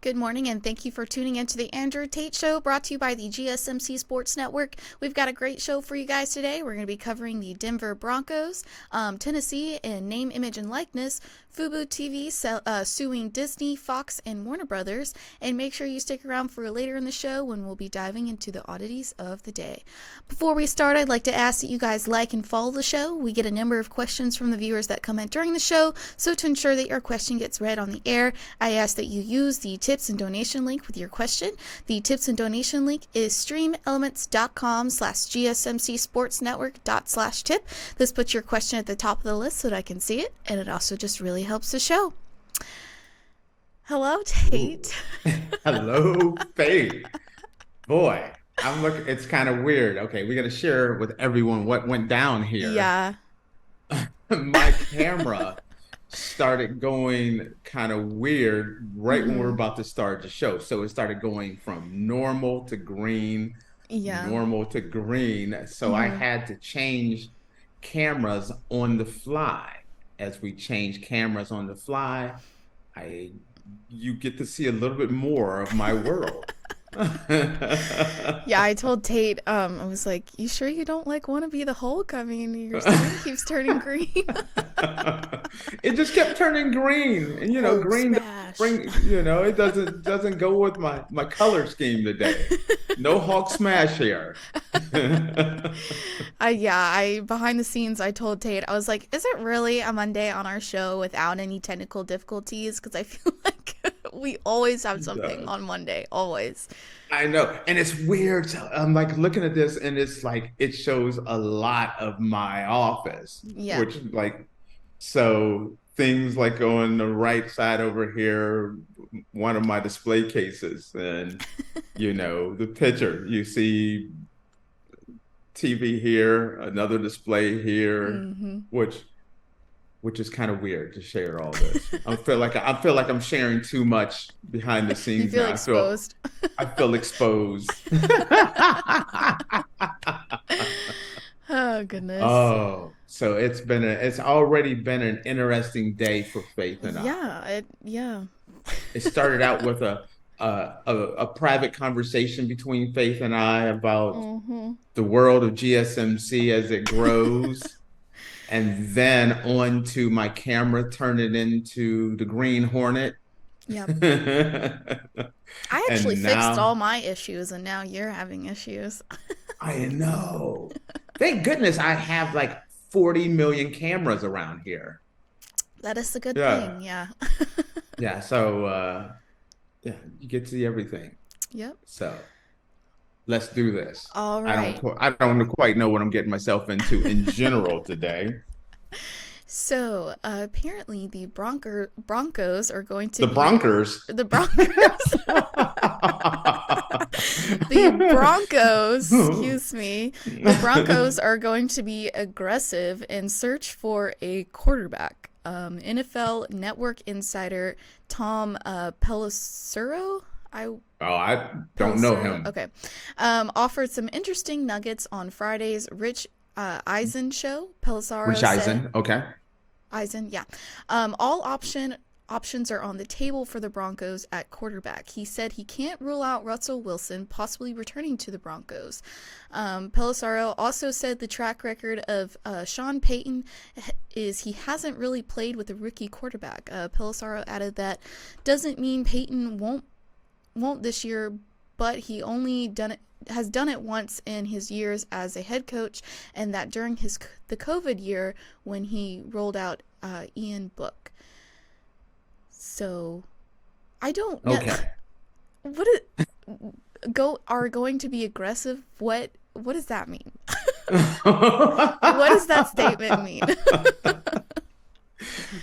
good morning, and thank you for tuning into the Andrew Tate Show, brought to you by the GSMC Sports Network. We've got a great show for you guys today. We're going to be covering the Denver Broncos, Tennessee in name, image, and likeness, Fubo TV suing Disney, Fox, and Warner Brothers, and make sure you stick around for later in the show when we'll be diving into the oddities of the day. Before we start, I'd like to ask that you guys like and follow the show. We get a number of questions from the viewers that comment during the show, so to ensure that your question gets read on the air, I ask that you use the tips and donation link with your question. The tips and donation link is streamelements.com/gsmcsportsnetwork./tip. This puts your question at the top of the list so that I can see it, and it also just really helps the show. Hello, Tate. Hello, Faith. Boy, I'm looking. It's kind of weird. Okay, we got to share with everyone what went down here. Yeah. My camera started going kind of weird right when we were about to start the show. So it started going from normal to green, normal to green. So I had to change cameras on the fly. As we change cameras on the fly, you get to see a little bit more of my world. Yeah, I told Tate, I was like, you sure you don't want to be the Hulk? I mean, your screen keeps turning green. It just kept turning green, and Hulk green smash. it doesn't go with my color scheme today. No Hulk smash here. Behind the scenes, I told Tate, I was like, is it really a Monday on our show without any technical difficulties? Because I feel like we always have something on Monday, always. I know, and it's weird. I'm like looking at this, and it's like it shows a lot of my office, which so things like on the right side over here, one of my display cases, and the picture you see TV here, another display here, which is kind of weird to share all this. I feel like I'm sharing too much behind the scenes. You feel now. exposed. I feel exposed. Oh goodness. Oh, so it's already been an interesting day for Faith and I. It started out with a private conversation between Faith and I about the world of GSMC as it grows. And then on to my camera turning into the Green Hornet. Yep. I actually fixed all my issues, and now you're having issues. I know. Thank goodness I have like 40 million cameras around here. That is a good thing, yeah. Yeah, so you get to see everything. Yep. So let's do this. All right. I don't quite know what I'm getting myself into in general today. So apparently the Broncos are going to The Broncos. The Broncos, excuse me. The Broncos are going to be aggressive and search for a quarterback. NFL Network insider Tom Pelissero. I don't know him. Okay. Offered some interesting nuggets on Friday's Rich Eisen show. Pelissero Rich Eisen, okay. Eisen, yeah. All options are on the table for the Broncos at quarterback. He said he can't rule out Russell Wilson possibly returning to the Broncos. Pelissero also said the track record of Sean Payton is he hasn't really played with a rookie quarterback. Pelissero added that doesn't mean Payton won't this year, but he only has done it once in his years as a head coach, and that during the COVID year when he rolled out Ian Book. So I don't know. Okay. Are going to be aggressive? What does that mean? What does that statement mean?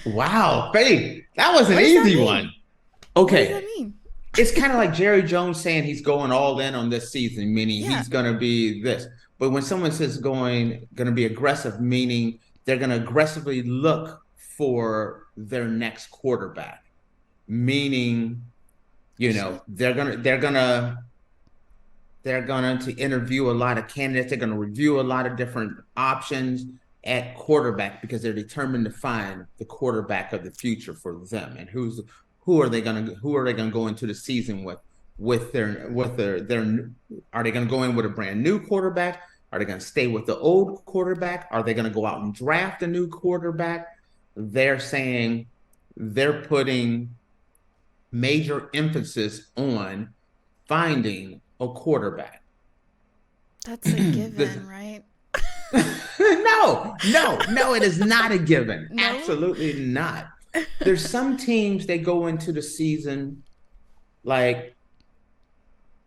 Wow, Faith, that was an easy one. Okay. What does that mean? It's kind of like Jerry Jones saying he's going all in on this season, meaning he's going to be this. But when someone says going to be aggressive, meaning they're going to aggressively look for their next quarterback, meaning, they're going to interview a lot of candidates. They're going to review a lot of different options at quarterback because they're determined to find the quarterback of the future for them. And who are they gonna go into the season with? Their are they gonna go in with a brand new quarterback? Are they gonna stay with the old quarterback? Are they gonna go out and draft a new quarterback? They're saying they're putting major emphasis on finding a quarterback. That's a given, right? No, it is not a given. No? Absolutely not. There's some teams, they go into the season like,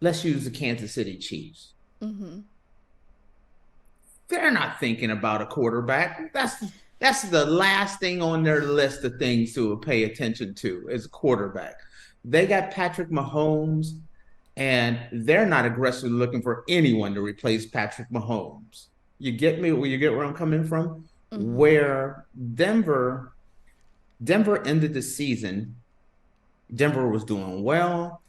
let's use the Kansas City Chiefs. Mm-hmm. They're not thinking about a quarterback. That's the last thing on their list of things to pay attention to is a quarterback. They got Patrick Mahomes, and they're not aggressively looking for anyone to replace Patrick Mahomes. You get me? You get where I'm coming from? Mm-hmm. Where Denver ended the season, Denver was doing well.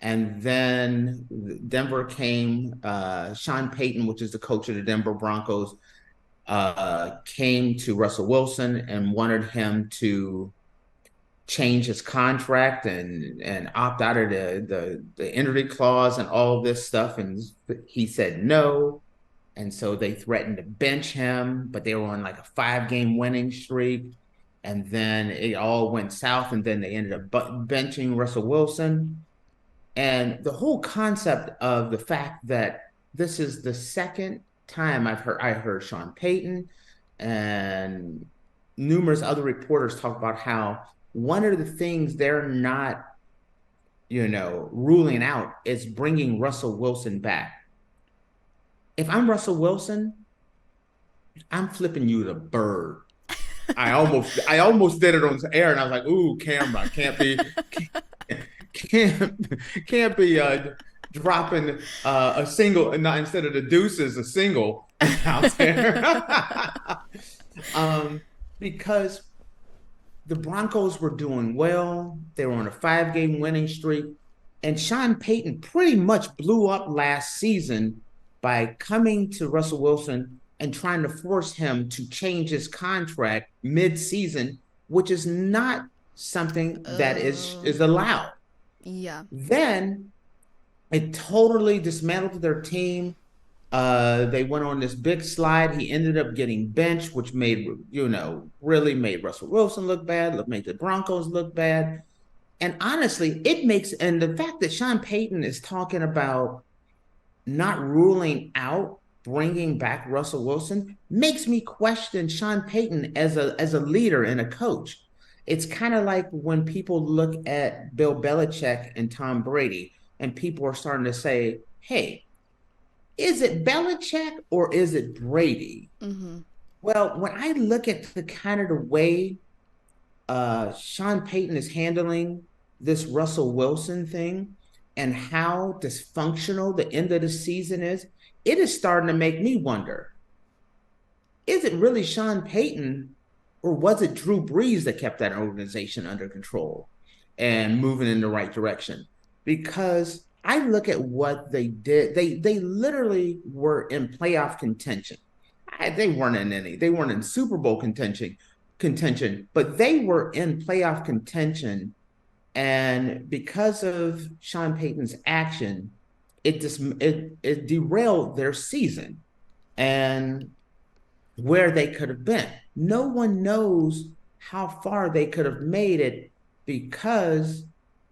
And then Denver came, Sean Payton, which is the coach of the Denver Broncos, came to Russell Wilson and wanted him to change his contract and opt out of the injury clause and all of this stuff. And he said no. And so they threatened to bench him, but they were on like a 5-game winning streak. And then it all went south, and then they ended up benching Russell Wilson. And the whole concept of the fact that this is the second time I heard Sean Payton and numerous other reporters talk about how one of the things they're not, ruling out is bringing Russell Wilson back. If I'm Russell Wilson, I'm flipping you the bird. I almost did it on air, and I was like, "Ooh, camera can't be dropping a single, instead of the deuces, a single out there." Because the Broncos were doing well. They were on a 5-game winning streak, and Sean Payton pretty much blew up last season by coming to Russell Wilson and trying to force him to change his contract mid-season, which is not something that is allowed. Yeah. Then it totally dismantled their team. They went on this big slide. He ended up getting benched, which really made Russell Wilson look bad, made the Broncos look bad. And honestly, and the fact that Sean Payton is talking about not ruling out bringing back Russell Wilson makes me question Sean Payton as a leader and a coach. It's kind of like when people look at Bill Belichick and Tom Brady, and people are starting to say, hey, is it Belichick or is it Brady? Mm-hmm. Well, when I look at the kind of the way Sean Payton is handling this Russell Wilson thing and how dysfunctional the end of the season is, it is starting to make me wonder, is it really Sean Payton, or was it Drew Brees that kept that organization under control and moving in the right direction? Because I look at what they did. They literally were in playoff contention. They weren't in Super Bowl contention, but they were in playoff contention. And because of Sean Payton's action, it derailed their season and where they could have been. No one knows how far they could have made it because,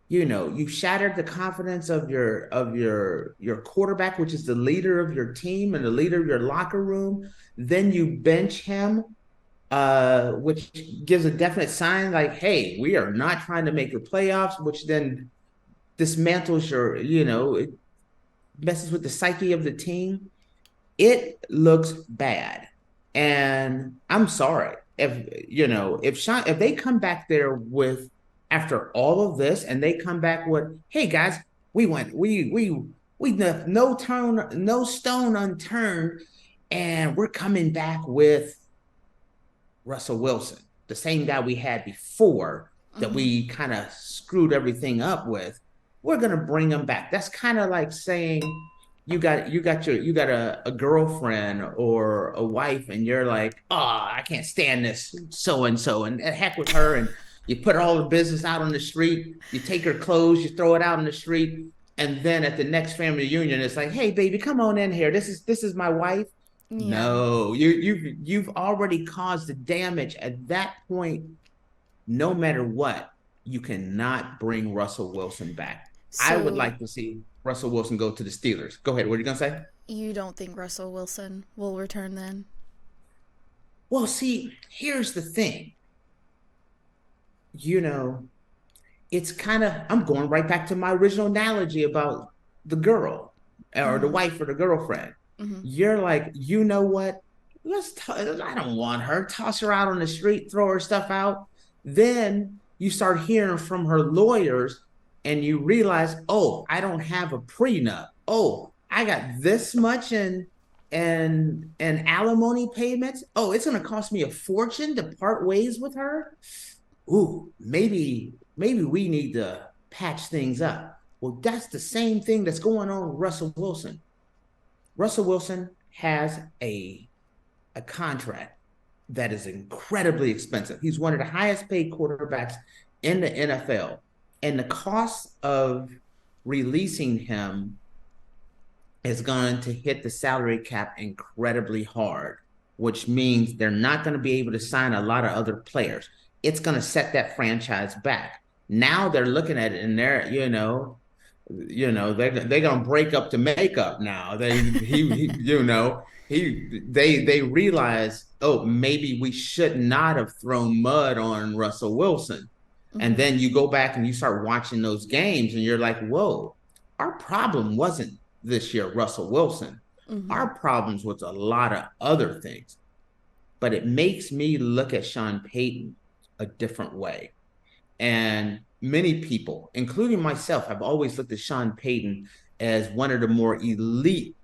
you shattered the confidence of your quarterback, which is the leader of your team and the leader of your locker room. Then you bench him, which gives a definite sign like, hey, we are not trying to make the playoffs, which then dismantles it messes with the psyche of the team. It looks bad. And I'm sorry if they come back there with, after all of this, and they come back with, hey guys, we left no stone unturned, and we're coming back with Russell Wilson, the same guy we had before that we kind of screwed everything up with. We're gonna bring him back. That's kind of like saying you got a girlfriend or a wife, and you're like, oh, I can't stand this so and so, and heck with her, and You put all the business out on the street. You take her clothes, you throw it out on the street, and then at the next family reunion, it's like, "Hey, baby, come on in here. This is my wife." Yeah. No, you've already caused the damage at that point. No matter what, you cannot bring Russell Wilson back. I would So like to see Russell Wilson go to the Steelers. Go ahead. What are you gonna say? you don't think Russell Wilson will return then? Well, see, here's the thing. You know, it's kind of, I'm going right back to my original analogy about the girl or the Mm-hmm. wife or the girlfriend. Mm-hmm. You're like, you know what? I don't want her. Toss her out on the street, throw her stuff out. Then you start hearing from her lawyers and you realize, oh, I don't have a prenup. Oh, I got this much in alimony payments. Oh, it's going to cost me a fortune to part ways with her. Ooh, maybe we need to patch things up. Well, that's the same thing that's going on with Russell Wilson. Russell Wilson has a contract that is incredibly expensive. He's one of the highest paid quarterbacks in the NFL. And the cost of releasing him is going to hit the salary cap incredibly hard, which means they're not going to be able to sign a lot of other players. It's going to set that franchise back. Now they're looking at it and they're, they're going to break up to make up now. They realize, oh, maybe we should not have thrown mud on Russell Wilson. Mm-hmm. And then you go back and you start watching those games and you're like, whoa, our problem wasn't this year Russell Wilson. Mm-hmm. Our problems was a lot of other things. But it makes me look at Sean Payton a different way. And many people, including myself, have always looked at Sean Payton as one of the more elite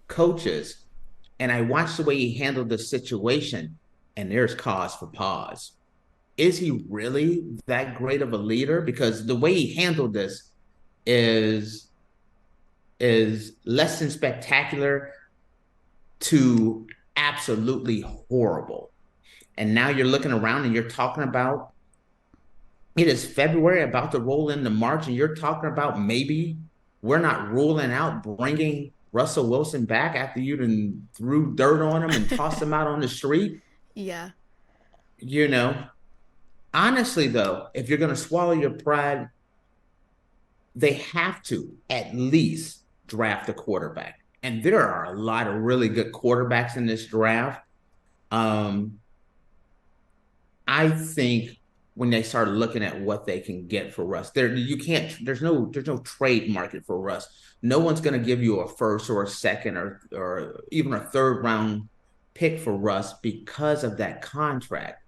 coaches. And I watched the way he handled the situation, and there's cause for pause. Is he really that great of a leader? Because the way he handled this is less than spectacular to absolutely horrible. And now you're looking around and you're talking about, it is February, about to roll into March, and you're talking about maybe we're not ruling out bringing Russell Wilson back after you done threw dirt on him and tossed him out on the street. Yeah. Honestly, though, if you're going to swallow your pride, they have to at least draft a quarterback. And there are a lot of really good quarterbacks in this draft. I think when they start looking at what they can get for Russ, there's no trade market for Russ. No one's going to give you a first or a second or even a third round pick for Russ because of that contract.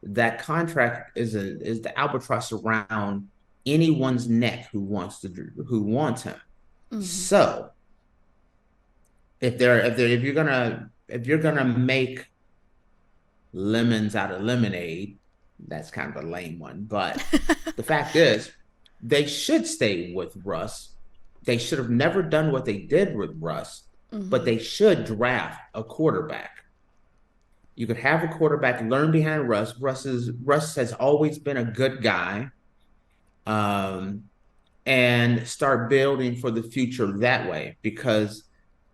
That contract is the albatross around anyone's neck who wants him. Mm-hmm. So if you're gonna make lemons out of lemonade, that's kind of a lame one. But the fact is, they should stay with Russ. They should have never done what they did with Russ, mm-hmm. but they should draft a quarterback. You could have a quarterback learn behind Russ. Russ has always been a good guy, and start building for the future that way. Because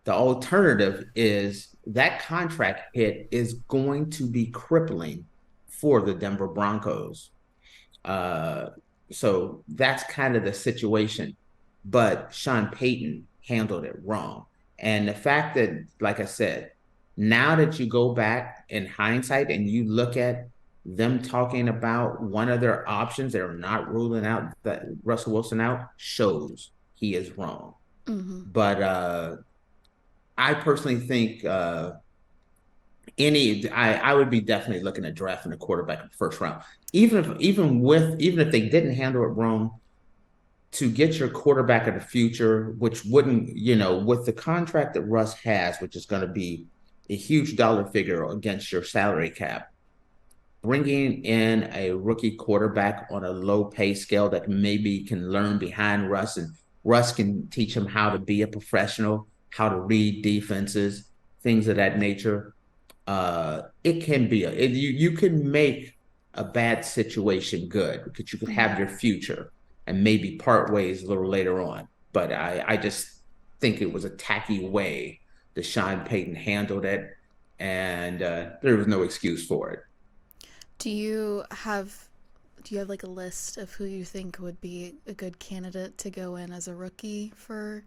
the alternative is that contract hit is going to be crippling for the Denver Broncos. So that's kind of the situation. But Sean Payton handled it wrong. And the fact that, like I said, now that you go back in hindsight and you look at them talking about one of their options, they're not ruling out that Russell Wilson out, shows he is wrong. Mm-hmm. But I personally think I would be definitely looking at drafting a quarterback in the first round. Even if they didn't handle it wrong, to get your quarterback of the future, which wouldn't, with the contract that Russ has, which is going to be a huge dollar figure against your salary cap, bringing in a rookie quarterback on a low pay scale that maybe can learn behind Russ, and Russ can teach him how to be a professional, how to read defenses, things of that nature. It can be you can make a bad situation good, because you could have your future and maybe part ways a little later on. But I just think it was a tacky way that Sean Payton handled it, and there was no excuse for it. Do you have like a list of who you think would be a good candidate to go in as a rookie for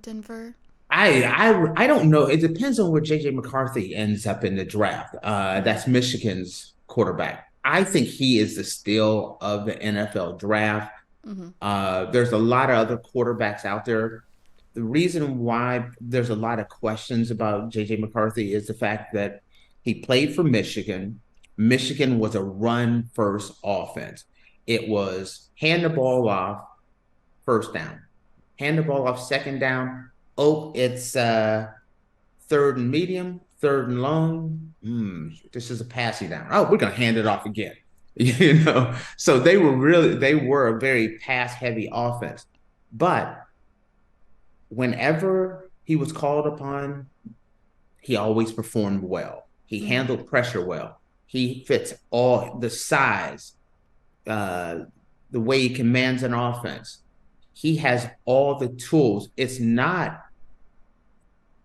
Denver? I don't know. It depends on where JJ McCarthy ends up in the draft. That's Michigan's quarterback. I think he is the steal of the NFL draft. There's a lot of other quarterbacks out there. The reason why there's a lot of questions about JJ McCarthy is the fact that he played for Michigan. Michigan was a run first offense. It was hand the ball off, first down, hand the ball off, second down. Oh, it's third and medium, third and long. This is a passing down. Oh, we're going to hand it off again. So they were a very pass heavy offense. But whenever he was called upon, he always performed well. He handled pressure well. He fits all the size, the way he commands an offense. He has all the tools. It's not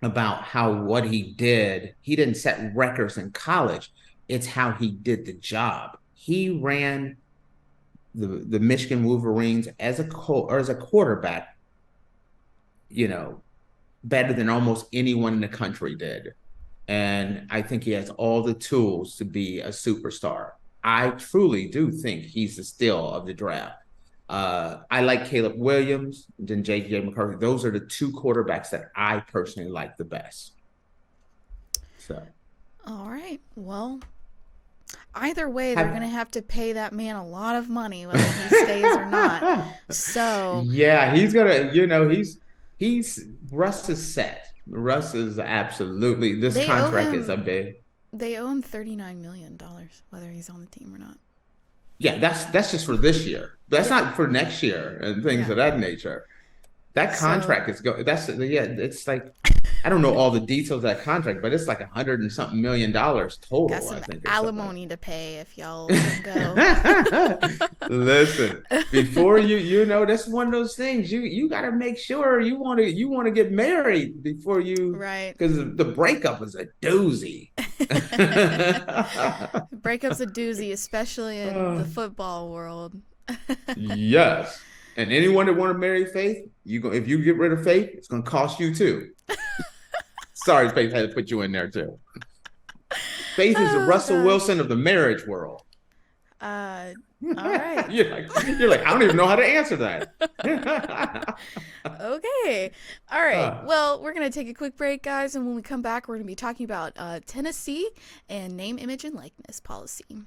about what he did. He didn't set records in college. It's how he did the job. He ran the Michigan Wolverines as a quarterback, better than almost anyone in the country did. And I think he has all the tools to be a superstar. I truly do think he's the steal of the draft. I like Caleb Williams and J.J. McCarthy. Those are the two quarterbacks that I personally like the best. So, all right. Well, either way, they're going to have to pay that man a lot of money whether he stays or not. So yeah, he's gonna. He's Russ is set. Russ is absolutely. This contract is a big. They owe him $39 million, whether he's on the team or not. Yeah, that's just for this year. That's not for next year and things of that nature. That contract is it's like, I don't know all the details of that contract, but it's like $100 and something million total. Got some alimony to pay if y'all go. Listen, before that's one of those things you got to make sure you want to get married before you, right? Because the breakup is a doozy. Breakup's a doozy, especially in the football world. Yes. And anyone that want to marry Faith, if you get rid of Faith, it's going to cost you too. Sorry, Faith had to put you in there too. Faith is the Russell Wilson of the marriage world. All right. You're like, I don't even know how to answer that. Okay. All right. Well, we're going to take a quick break, guys. And when we come back, we're going to be talking about Tennessee and name, image, and likeness policy.